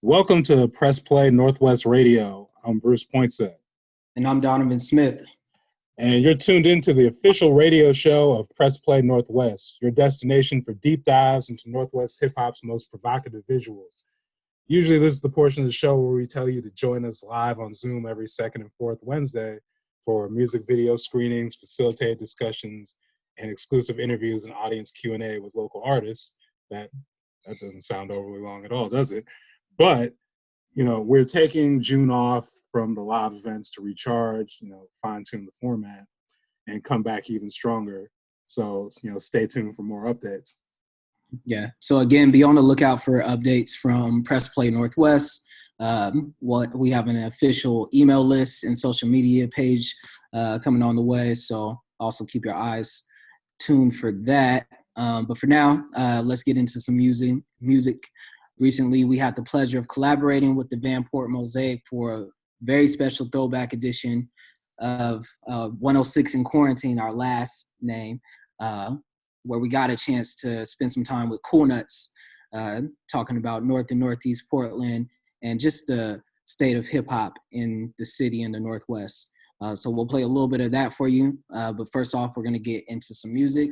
Welcome to Press Play Northwest Radio. I'm Bruce Poinsett. And I'm Donovan Smith. And you're tuned into the official radio show of Press Play Northwest, your destination for deep dives into Northwest hip-hop's most provocative visuals. Usually this is the portion of the show where we tell you to join us live on Zoom every second and fourth Wednesday for music video screenings, facilitated discussions, and exclusive interviews and audience Q&A with local artists. That doesn't sound overly long at all, does it? But, we're taking June off from the live events to recharge, fine-tune the format, and come back even stronger. So, stay tuned for more updates. Yeah. So, again, be on the lookout for updates from Press Play Northwest. We have an official email list and social media page coming on the way. So, also keep your eyes tuned for that. But for now, let's get into some music. Recently, we had the pleasure of collaborating with the Vanport Mosaic for a very special throwback edition of 106 in Quarantine, our last name, where we got a chance to spend some time with Cool Nuts, talking about North and Northeast Portland and just the state of hip-hop in the city and the Northwest. So we'll play a little bit of that for you. But first off, we're going to get into some music.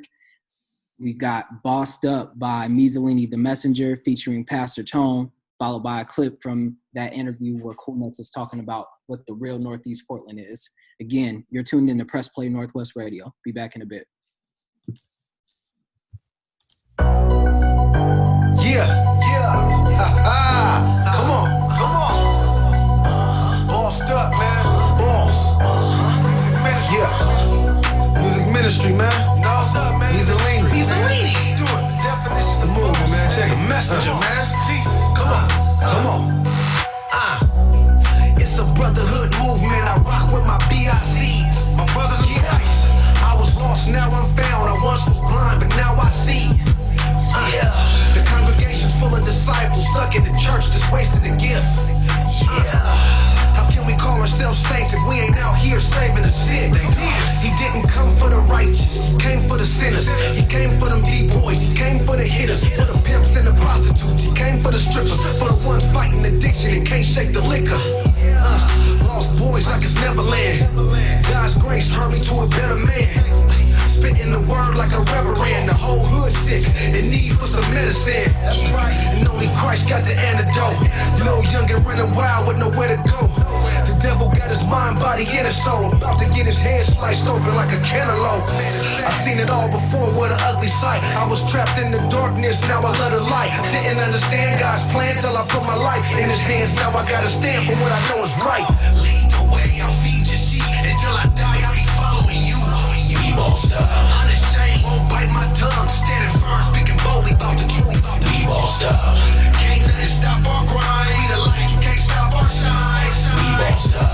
We got Bossed Up by Mezzalini the Messenger featuring Pastor Tone, followed by a clip from that interview where Cool Nuts is talking about what the real Northeast Portland is. Again, you're tuned in to Press Play Northwest Radio. Be back in a bit. Yeah. Come on. Bossed up, man. Boss. Music ministry, man. What's up, man? Mezzalini. Do it. Definitions the movement, man. Check the messenger, man. Jesus. Come on. It's a brotherhood movement. I rock with my BICs. My brothers in Christ. I was lost, now I'm found. I once was blind, but now I see. The congregation's full of disciples stuck in the church, just wasting the gift. How can we call ourselves saints if we ain't out here saving the sick? He didn't come for the righteous, he came for the sinners. He came for them D-boys, he came for the hitters, for the pimps and the prostitutes. He came for the strippers, for the ones fighting addiction and can't shake the liquor. Lost boys like it's Neverland. God's grace turned me to a better man. Spitting the word like a reverend. The whole hood sick in need for some medicine. And only Christ got the antidote. Little youngin' running wild with nowhere to go. The devil got his mind, body, and his soul. About to get his head sliced open like a cantaloupe. I've seen it all before, what an ugly sight. I was trapped in the darkness, now I love the light. Didn't understand God's plan till I put my life in his hands. Now I gotta stand for what I know is right. Lead the way, I'll feed your sheep. Until I die, I'll be following you. We bossed up. Unashamed, won't bite my tongue. Standing firm, speaking boldly about the truth. We bossed up. Can't nothing stop our grind. We the light, you can't stop our shine. We bossed up.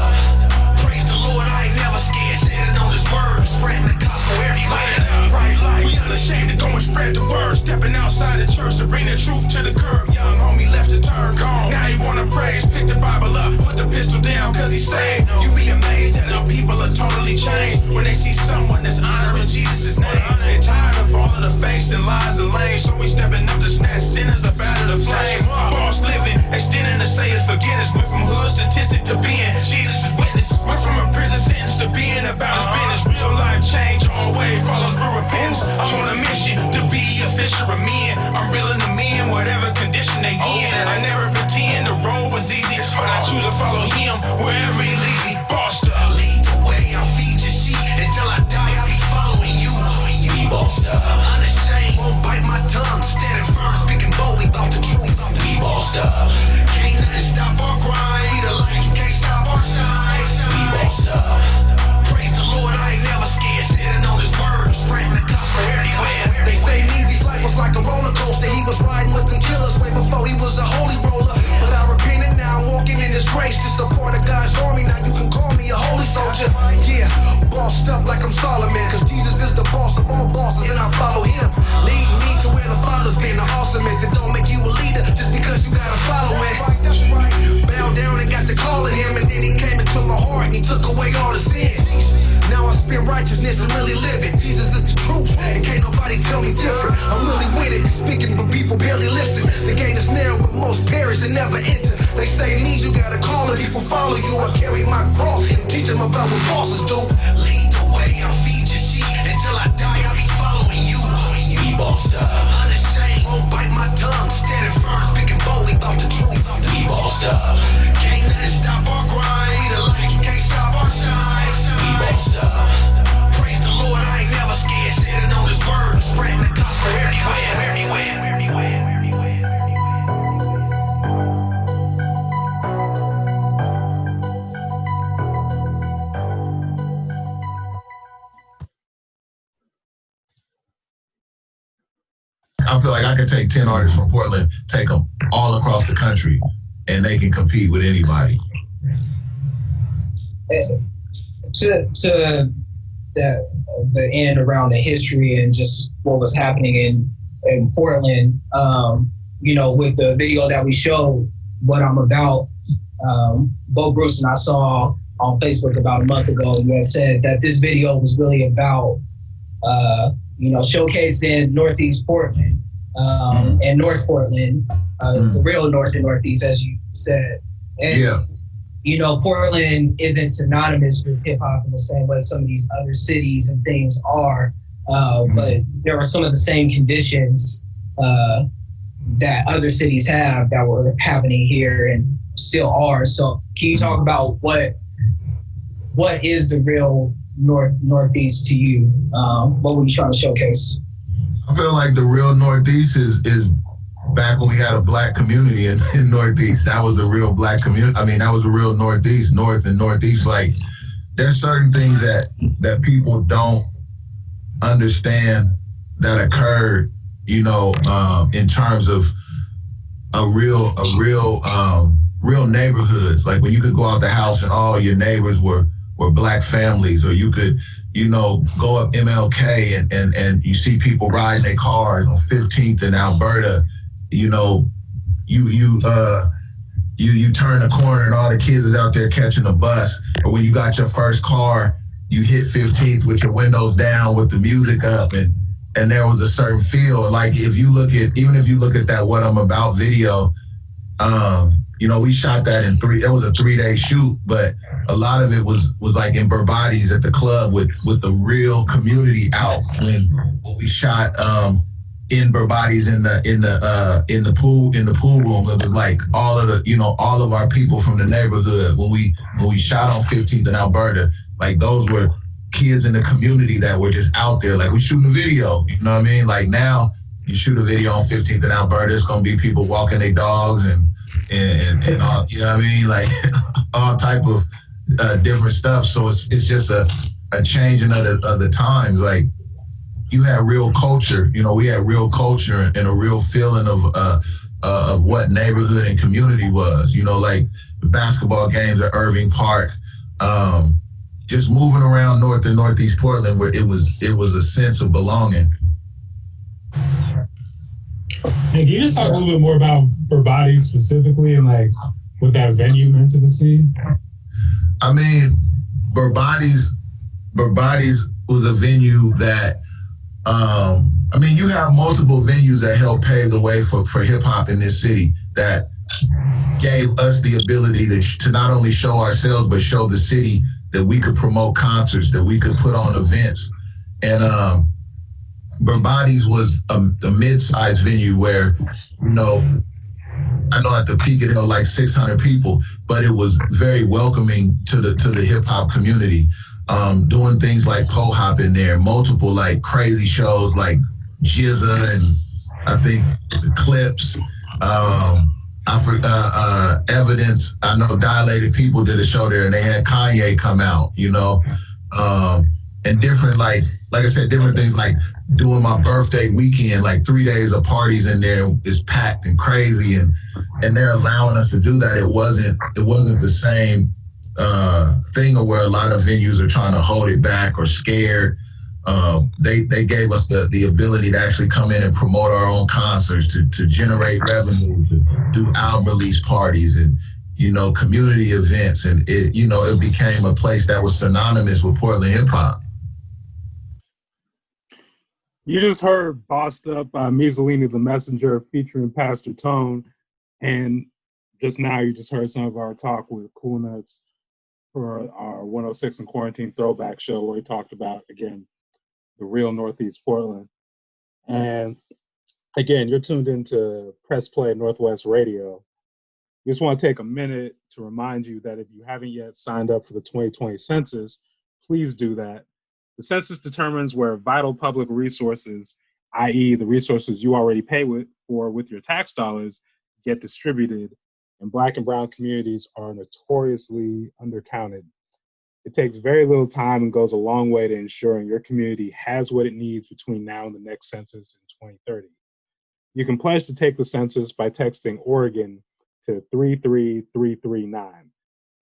Praise the Lord, I ain't never scared. Standing on his word, spreading the gospel everywhere. Right light, we unashamed to go and spread the word. Stepping outside the church to bring the truth to the curb. Young homie left the turn, gone. Now he wanna praise. Pick the Bible up, put the pistol down, cause he's saying, you be amazed that our people are totally changed when they see someone that's honoring Jesus' name. They're tired of all of the fakes and lies and lanes, so we stepping up to snatch sinners up out of the flame. False living, extending the say of forgiveness. Went from hood statistic to being Jesus' witness. Went from a prison sentence to being about his business. Real life change always follows through repentance. I'm on a mission to be a fisher of men. I'm reeling them in whatever condition they in. I never pretend the road was easy, but I choose to follow him wherever he leads me. Bossed up. Lead the way, I'll feed your sheep. Until I die, I'll be following you. We bossed up. Unashamed, won't bite my tongue. Standing firm, speaking boldly about the truth. We bossed up. Can't nothing stop our grind. We the light, you can't stop our shine. We bossed up. Praise the Lord, I ain't never scared. Standing on his word, spreading the gospel everywhere. They say Meezy's life was like a roller coaster. He was riding with them killers way before he was a holy roller. But I repented, now I'm walking in his grace to support of God's army. Now you can call me a holy soldier. Yeah, bossed up like I'm Solomon, cause Jesus is the boss of all bosses and I follow him. Lead me to where the Father's been. The awesomest, it don't make you a leader just because you gotta follow it. Bow down and got to calling him, and then he came into my heart and he took away all the sin. Now I spit righteousness and really live it. Jesus is the truth, and can't nobody tell me different. I'm really with it, speaking but people barely listen. The game is narrow but most perish and never enter. They say need you gotta call it, people follow you. I carry my cross and teach them about what bosses do. Lead the way, I'll feed your sheep. Until I die, I'll be following you. We bossed up. Unashamed, won't bite my tongue. Standing firm, speaking boldly about the truth. We bossed up. Can't let it stop our grind. The light, you can't stop our shine. We bossed up. Praise the Lord, I ain't never scared. Standing on his word, spreading the gospel everywhere. I feel like I could take 10 artists from Portland, take them all across the country, and they can compete with anybody. To the end around the history and just what was happening in Portland, you know, with the video that we showed, What I'm About, Bo Bruce and I saw on Facebook about a month ago, you had said that this video was really about, you know, showcasing Northeast Portland and North Portland, the real North and Northeast, as you said. And, yeah. You know, Portland isn't synonymous with hip hop in the same way some of these other cities and things are, but there are some of the same conditions that other cities have that were happening here and still are. So can you talk about what is the real Northeast to you? What were you trying to showcase? I feel like the real Northeast is back when we had a black community in Northeast. That was a real black community. I mean, that was a real Northeast, North and Northeast. Like, there's certain things that people don't understand that occurred, you know, in terms of real neighborhoods. Like when you could go out the house and all your neighbors were black families, or you could, you know, go up MLK and you see people riding their cars on 15th in Alberta. You know, you turn the corner and all the kids is out there catching a bus. Or when you got your first car, you hit 15th with your windows down with the music up, and there was a certain feel. Like even if you look at that What I'm About video, you know, we shot that it was a 3-day shoot, but a lot of it was like in Burbades at the club with the real community out when we shot in Burbades in the pool room. It was like all of our people from the neighborhood when we shot on 15th in Alberta. Like those were kids in the community that were just out there. Like we shooting a video, you know what I mean? Like now you shoot a video on 15th in Alberta, it's gonna be people walking their dogs and all, you know what I mean? Like all type of different stuff. So it's just a changing of the times. Like you had real culture, you know, we had real culture and a real feeling of what neighborhood and community was, you know, like the basketball games at Irving Park, just moving around North and Northeast Portland where it was a sense of belonging. Hey, can you just talk a little bit more about Burbades specifically and like what that venue meant to the scene? I mean, Burbades was a venue that, I mean, you have multiple venues that help pave the way for hip hop in this city that gave us the ability to not only show ourselves, but show the city that we could promote concerts, that we could put on events. And Burbades was a mid-sized venue where, you know, I know at the peak it held like 600 people, but it was very welcoming to the hip hop community. Doing things like Pole Hop in there, multiple like crazy shows like Jizza and I think the Clips, Evidence. I know Dilated People did a show there and they had Kanye come out, you know, and different like I said, different things like doing my birthday weekend, like 3 days of parties in there is packed and crazy, and they're allowing us to do that. It wasn't the same thing where a lot of venues are trying to hold it back or scared. They gave us the ability to actually come in and promote our own concerts, to generate revenue, to do album release parties and, you know, community events. And it became a place that was synonymous with Portland hip hop. You just heard Bossed Up by Mussolini the Messenger featuring Pastor Tone. And Just now, you just heard some of our talk with Cool Nuts for our 106 in Quarantine throwback show, where he talked about, again, the real Northeast Portland. And again, you're tuned into Press Play Northwest Radio. We just want to take a minute to remind you that if you haven't yet signed up for the 2020 census, please do that. The census determines where vital public resources, i.e. the resources you already pay for with your tax dollars, get distributed, and Black and brown communities are notoriously undercounted. It takes very little time and goes a long way to ensuring your community has what it needs between now and the next census in 2030. You can pledge to take the census by texting Oregon to 33339.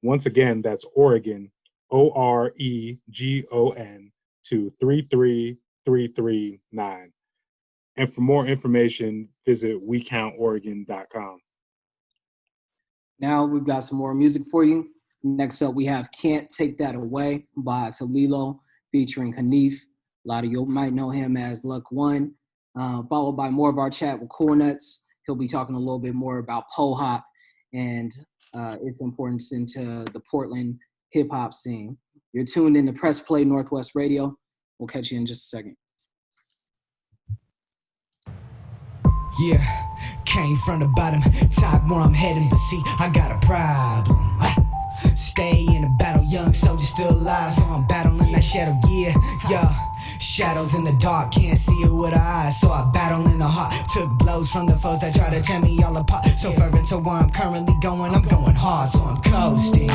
Once again, that's Oregon, OREGON, to 33339. And for more information, visit WeCountOregon.com. Now we've got some more music for you. Next up, we have Can't Take That Away by Talilo featuring Hanif. A lot of you might know him as Luck One. Followed by more of our chat with Cool Nuts. He'll be talking a little bit more about pole hop and its importance into the Portland hip hop scene. You're tuned in to Press Play Northwest Radio. We'll catch you in just a second. Yeah, came from the bottom, top where I'm heading, but see, I got a problem. Stay in the battle, young soldier still alive, so I'm battling that shadow, yeah. Shadows in the dark, can't see it with our eyes, so I battle in the heart. Took blows from the foes that try to tear me all apart. So far into where I'm currently going, I'm going hard, so I'm coasting.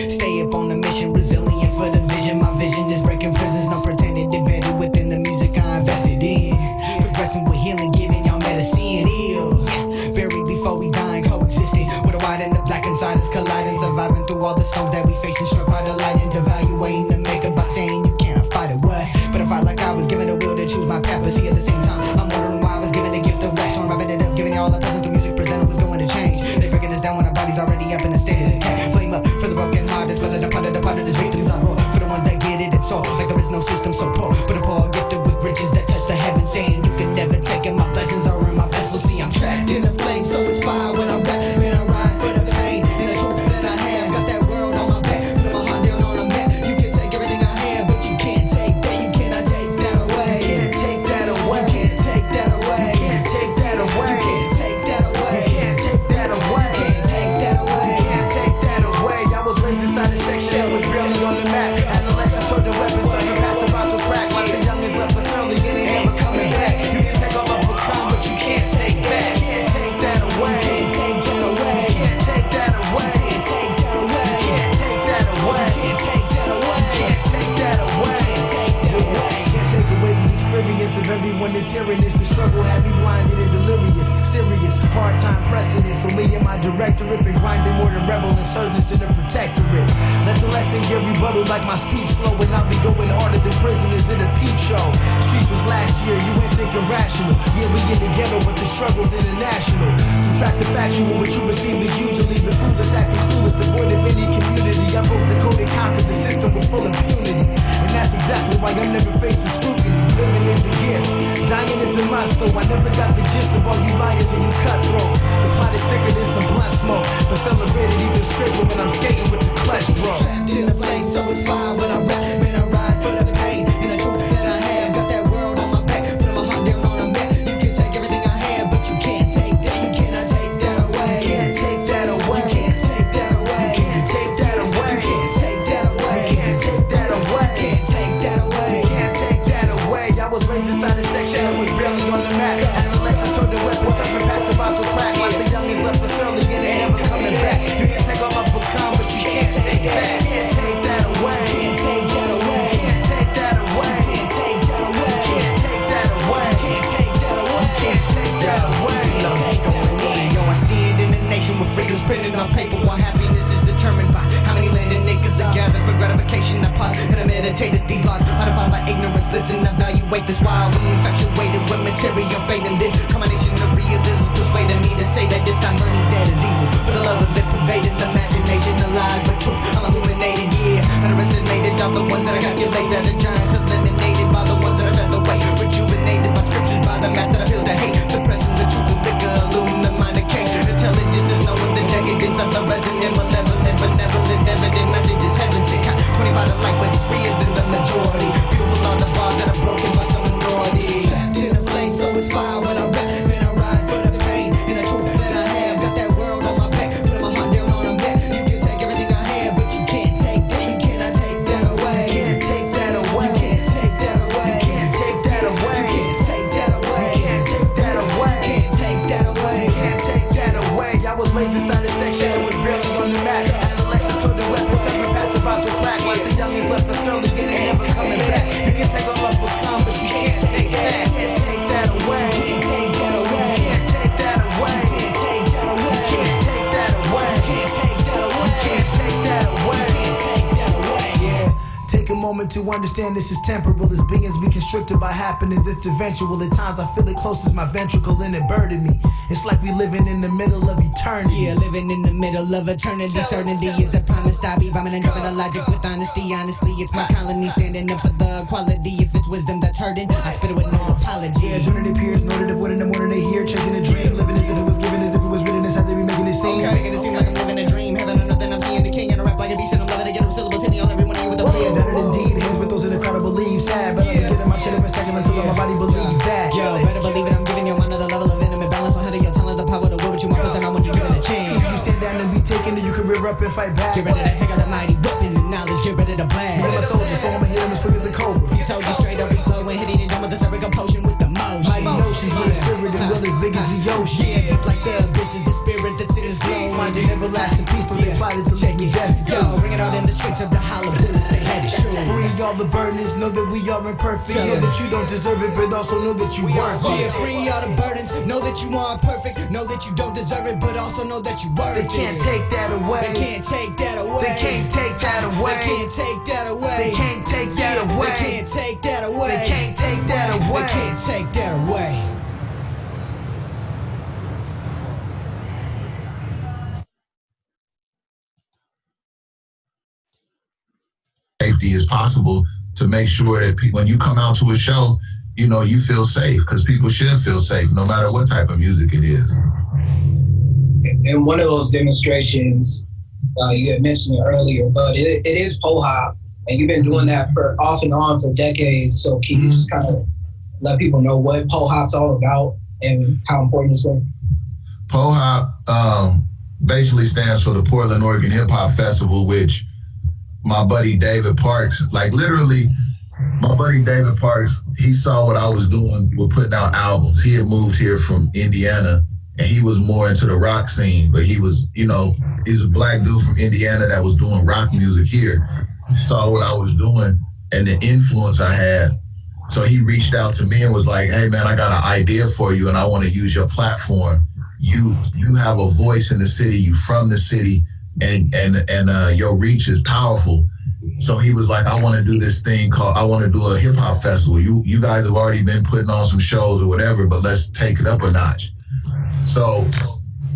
Stay up on the mission, resilient for the vision. My vision is breaking prisons, no pretending embedded within the music I invested in. Progressing with healing, giving y'all medicine, ill. Buried before we die and coexisting with the white and the black inside us colliding, surviving through all the storms that we facing, struck by the light and devaluating the makeup by saying you can't fight it. What? But I fight like I was given a will to choose my path, but see at the same time I'm wondering why I was given the gift of rap. So I'm wrapping it up, giving y'all a present. The music presented was going to change. They breaking us down when our body's already up in a state of decay. Flame up for the broken hearted, for the departed, this victims I roar. For the ones that get it, it's all like there is no system so poor. But a poor gifted with riches that touch the heavens, saying you can never take it. My blessings are in my vessel. See, I'm trapped in the flame, so it's fire when I rap, when I ride. But the pain and the truth that I have, got that world on my back, put my heart down on a map. You can take everything I have, but you can't take that. You cannot take that away. Can't take that away. Can't take that away. Can't take that away. Can't take that away. Can't take that away. Can't take that away. Can't take that away. I was raised inside a section that was barely on the map. Adolescents toward the weapons, so you pass about to crack. Lots of youngins left us early, and they never coming back. You can take all I've become, but you can't take back. Can't take that away. Can't take that away. Can't take that away. Can't take that away. Can't take that away. Can't take that away. Can't take that away. Can't take that away. Can't take away the experience of everyone that's hearing this. The struggle had me blinded and delirious. Serious, hard time pressing it. So me and my directorate been grinding more than rebel insurgents in the protectorate. Let the lesson get rebutted like my speech slow, and I'll be going harder than prisoners in a peep show. Streets was last year, you ain't thinking rational. Yeah, we in the ghetto, but the struggle's international. Subtract the factual, what you receive is usually the foolish acting clueless, devoid of any community. I broke the code and conquered the system with full impunity. And that's exactly why I'm never facing scrutiny. Living is a gift, dying is a must, though I never got the gist of all you liars and you cutthroats. The plot is thicker than some blunt smoke, but celebrated even scripted when I'm skating with the clutch, bro. Trapped in the flame, so it's fine when I rap, when I ride, but the pain and the truth that I have, got that world on my back, put my heart down on a map. You can take everything I have, but you can't take that. You cannot take that away. Can't take that away. You can't take that away. Can't take that away. You can't take that away. Can't take that away. Can't take that away. Can't take that away. I was raised inside a section that was barely on the map. Adolescents toward the weapons, some pass about to crack. Lots of youngins left us early and they never coming back. You can take all I've become, but you can't take that. Can't take that away. Can't take that away. Can't take that away. Can't take that away. Can't take that away. Can't take that away. Can't take that away. Can't take that away. Yo, I stand in the nation with freedoms printed on paper, while happiness is determined by how many landed niggas are gathered for gratification. I pause and I meditated these laws are defined by ignorance. Listen, evaluate this while we infatuated with material fate, and this combination of realism persuaded me to say that it's not money that is evil, but the love of it pervaded the imagination, the lies, but truth I'm illuminated, yeah. Underestimated all the ones that I calculate that are giants, eliminated by the ones that are fed the way, rejuvenated by scriptures by the mass that appeals to hate, suppressing the truth of liquor, illuminate mind of case. Intelligence is knowing the negatives brains inside a section that was barely on the map. Adolescents toward the weapons, separate passive out to crack. Lots of youngins left us early, and they never coming back. You can take all up with come, but you can't take that. Can't take that away. Can't take that away. Can't take that away. Can't take that away. Can't take that away. Can't take that away. Can't take that away. Can't take that away. Yeah. Take a moment to understand this is temporal. As beings be constricted by happenings, it's eventual. At times I feel it close as my ventricle and it burdened me. It's like we living in the middle of eternity. Yeah, living in the middle of eternity. Certainty is a promise. I be rhyming and dropping the logic with honesty. Honestly, it's my colony standing up for the quality. If it's wisdom that's hurting, I spit it with no apology. Yeah, joining the peers, noted of what in the morning they hear. Chasing a dream, living as if it was given, as if it was written. As how they be making it seem. Okay. Making it seem like I'm living a dream. Heaven or nothing, I'm seeing the king. And I rap like a beast and I'm loving to get them syllables hitting on every one of you with a bleed. Better indeed, hands with those in the crowd to believe. Sad, but I'm getting my shit up and stacking until my body believe that. Yo, better believe it, I'm giving you another level of intimate balance. On how to your talent, the power to will what you want, present on when you give it a chance. You stand down and be taken, and you can rear up and fight back. Get ready to take out a mighty weapon and knowledge, get ready to blast. I'm a soldier, so I'ma hit him as quick as a cobra. He told you straight up, we flowing, hitting it down with the lyrical potion with the motion. Mighty notions with a spirit and will as big as the ocean. Yeah, deep like the abyss is the spirit that's in his glow. Finding everlasting peace till they plotted to leave me destitute. Yo, bring it out in the streets of the hollow billets, they had it sure. Free all the burdens, know that we are imperfect. Know that you don't deserve it, but also know that you worth it. Yeah, free all the burdens, know that you aren't perfect. Know that you don't deserve it, but also know that you worth it. They can't take that away. They can't take that away. They can't take that away. They can't take that away. They can't take that away. They can't take that away. They can't take that away. They can't take that away. Safety as possible to make sure that when you come out to a show, you know, you feel safe, because people should feel safe no matter what type of music it is. In one of those demonstrations, you had mentioned it earlier, but it is POHOP, and you've been doing that for off and on for decades. So can you just kind of let people know what POHOP's all about and how important it's been? POHOP basically stands for the Portland, Oregon Hip Hop Festival, which my buddy David Parks, like literally, my buddy David Parks, he saw what I was doing with putting out albums. He had moved here from Indiana, and he was more into the rock scene, but he was, you know, he's a black dude from Indiana that was doing rock music here. He saw what I was doing and the influence I had. So he reached out to me and was like, hey man, I got an idea for you and I want to use your platform. You have a voice in the city, you from the city, and your reach is powerful. So he was like, I want to do this thing called, I want to do a hip hop festival. You guys have already been putting on some shows or whatever, but let's take it up a notch. So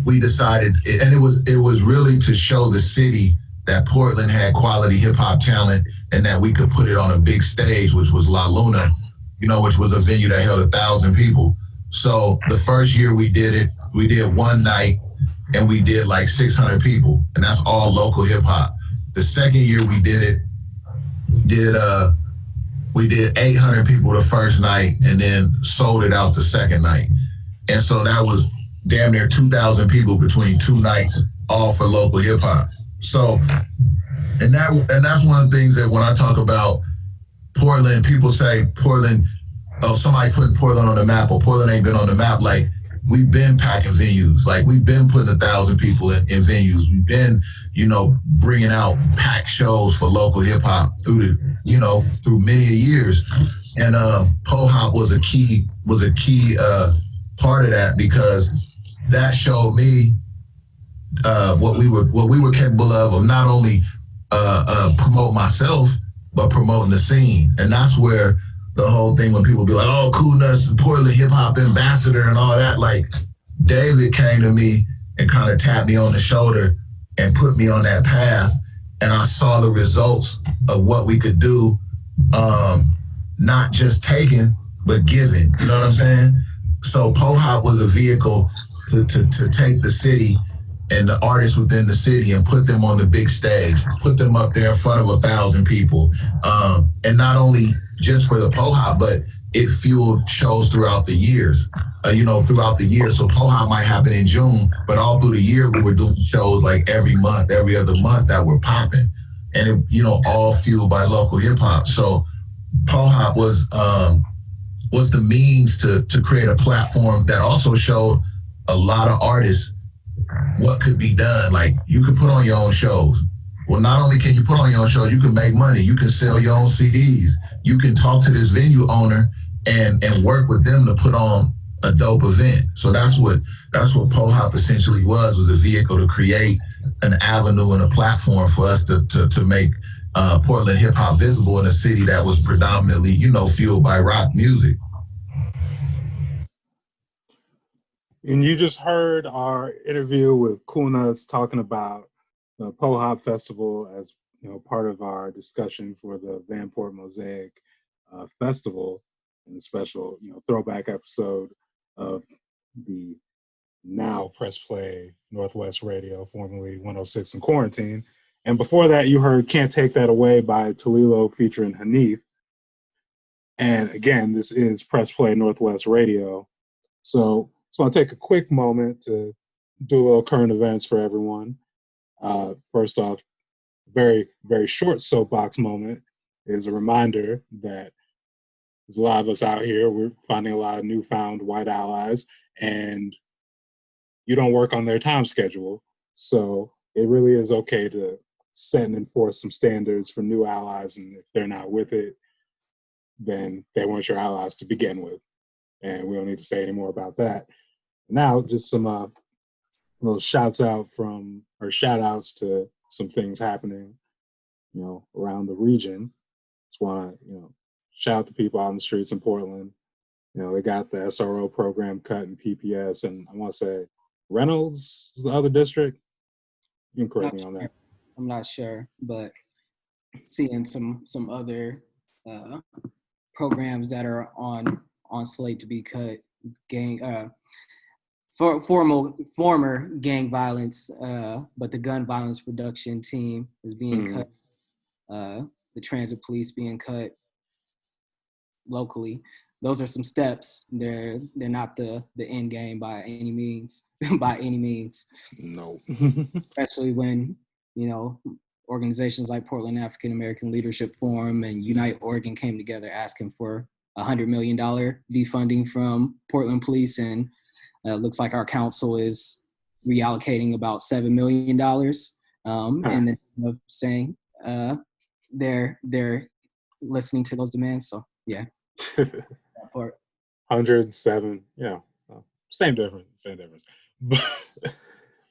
we decided, and it was really to show the city that Portland had quality hip hop talent and that we could put it on a big stage, which was La Luna, you know, which was a venue that held 1,000 people. So the first year we did it, we did one night and we did like 600 people, and that's all local hip hop. The second year we did it, we did 800 people the first night and then sold it out the second night. And so that was damn near 2,000 people between 2 nights, all for local hip hop. So, and that's one of the things that when I talk about Portland, people say Portland, oh, somebody putting Portland on the map, or Portland ain't been on the map. Like, we've been packing venues. Like, we've been putting 1,000 people in venues. We've been, you know, bringing out packed shows for local hip hop through many years. And POHOP was a key part of that, because that showed me what we were capable of not only promote myself, but promoting the scene. And that's where the whole thing, when people be like, oh, Cool Nuts, Portland hip hop ambassador and all that, like, David came to me and kind of tapped me on the shoulder and put me on that path. And I saw the results of what we could do, not just taking, but giving, you know what I'm saying? So POHOP was a vehicle to take the city and the artists within the city and put them on the big stage, put them up there in front of 1,000 people. And not only just for the POHOP, but it fueled shows throughout the years, throughout the year. So POHOP might happen in June, but all through the year, we were doing shows like every month, every other month that were popping. And it, all fueled by local hip hop. So POHOP was the means to create a platform that also showed a lot of artists what could be done. Like, you could put on your own shows. Well, not only can you put on your own show, you can make money. You can sell your own CDs. You can talk to this venue owner and work with them to put on a dope event. So that's what PoHop essentially was a vehicle to create an avenue and a platform for us to make Portland hip hop visible in a city that was predominantly, fueled by rock music. And you just heard our interview with Cool Nuts talking about the PoHop Festival as part of our discussion for the Vanport Mosaic Festival, and a special throwback episode of the now Press Play Northwest Radio, formerly 106 in Quarantine. And before that, you heard Can't Take That Away by Talilo featuring Hanif. And again, this is Press Play Northwest Radio. So I'll take a quick moment to do a little current events for everyone. First off, very, very short soapbox moment is a reminder that there's a lot of us out here. We're finding a lot of newfound white allies, and you don't work on their time schedule. So it really is okay to set and enforce some standards for new allies, and if they're not with it, then they weren't your allies to begin with. And we don't need to say any more about that. Now, just some little shout outs to some things happening, around the region. Just want to, shout out to people out in the streets in Portland. They got the SRO program cut in PPS, and I want to say Reynolds is the other district. You can correct me on that. I'm not sure, but seeing some other programs that are on slate to be cut, former gang violence, but the gun violence reduction team is being cut. The transit police being cut locally. Those are some steps. They're not the end game by any means. No. Especially when organizations like Portland African American Leadership Forum and Unite Oregon came together asking for $100 million defunding from Portland Police, and looks like our council is reallocating about $7 million, and then saying they're listening to those demands. So yeah, that part. 107, same difference. But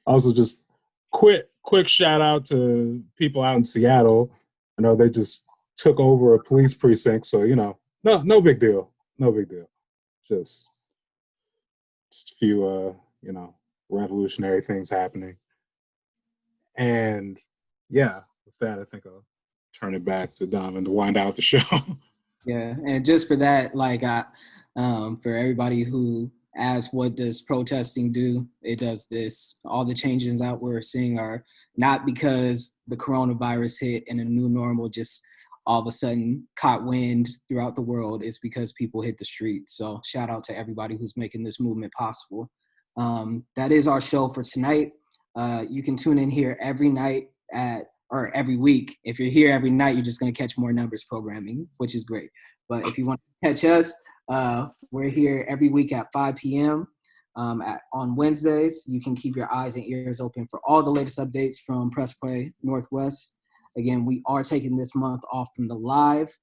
also, just quick shout out to people out in Seattle. I know they just took over a police precinct, so no big deal. Just a few revolutionary things happening. And with that, I think I'll turn it back to Donovan to wind out the show. Yeah, and just for that, for everybody who asks what does protesting do, it does this. All the changes that we're seeing are not because the coronavirus hit and a new normal just all of a sudden caught wind throughout the world. It's because people hit the streets. So shout out to everybody who's making this movement possible. That is our show for tonight. You can tune in here every night or every week. If you're here every night, you're just going to catch more numbers programming, which is great. But if you want to catch us, we're here every week at 5 p.m. On Wednesdays. You can keep your eyes and ears open for all the latest updates from Press Play Northwest. Again, we are taking this month off from the live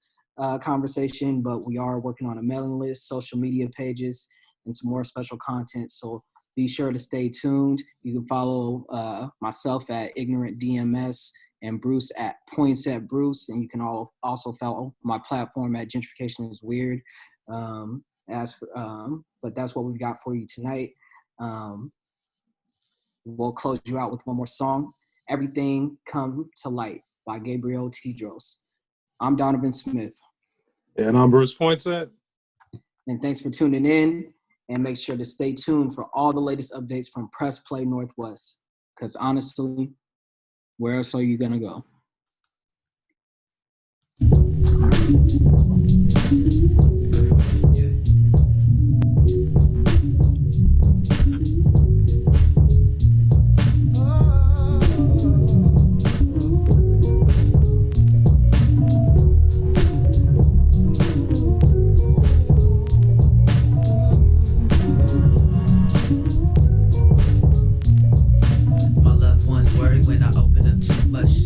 conversation, but we are working on a mailing list, social media pages, and some more special content. So be sure to stay tuned. You can follow myself at Ignorant DMS and Bruce at Points at Bruce. And you can also follow my platform at Gentrification is Weird. But that's what we've got for you tonight. We'll close you out with one more song, Everything Come to Light by Gabriel Tedros. I'm Donovan Smith. And I'm Bruce Poinsett. And thanks for tuning in. And make sure to stay tuned for all the latest updates from Press Play Northwest. Because honestly, where else are you going to go?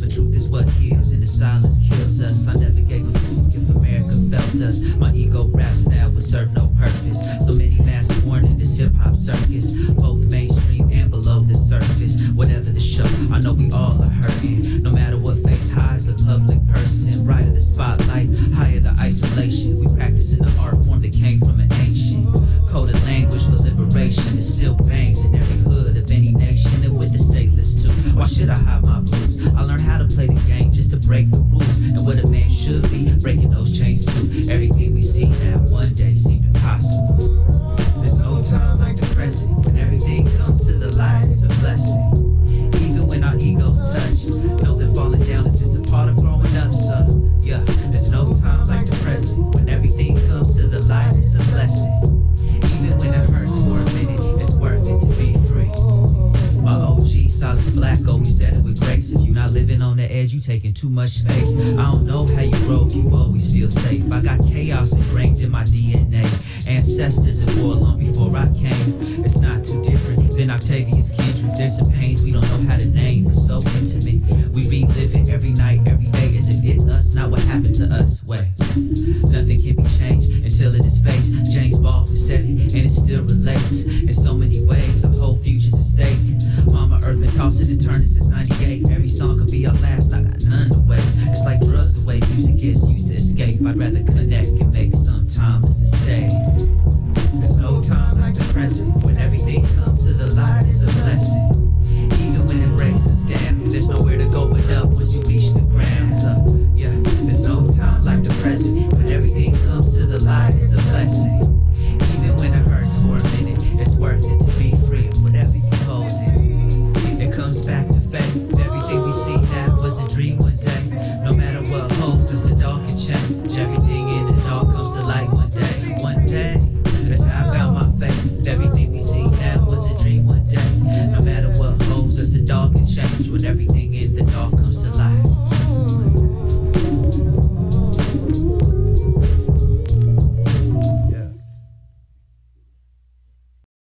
The truth is what heals and the silence kills us. I never gave a fuck if America felt us. My ego raps now would serve no purpose. So many masks worn in this hip-hop circus, both mainstream and below the surface. Whatever the show, I know we all are hurting. No matter what face hides the public person, brighter the spotlight, higher the isolation. We practicing the art form that came from an ancient coded language for liberation. It still bangs in every hood of any nation, and with the stateless too. Why should I hide my blues? I learned how to play the game just to break the rules, and what a man should be, breaking those chains too. Everything we see now one day seemed impossible. There's no time like the present. When everything comes to the light, it's a blessing. Even when our egos touch, know that falling down is just a part of growing up, so yeah. There's no time like the present. When everything comes to the light, it's a blessing. Even when it hurts for a minute, it's worth it to be free. My OG, Solace Black, always said it with grace. If you're not living on the edge, you taking too much space. I don't know how you grow if you always feel safe. I got chaos ingrained in my DNA. Ancestors at war long before I came. It's not too different than Octavius Kendrick. There's some pains we don't know how to name, but so intimate. We relive it every night, every day, as if it's us, not what happened to us. Wait, nothing can be changed until it is faced. James Baldwin said it, and it still relates. In so many ways, our whole future's at stake. Mama Earth been tossing and turning since 98. Every song could be our last, I got none to waste. It's like drugs, the way music gets used to escape. I'd rather connect and make some timeless and stay. There's no time like the present. When everything comes to the light, it's a blessing.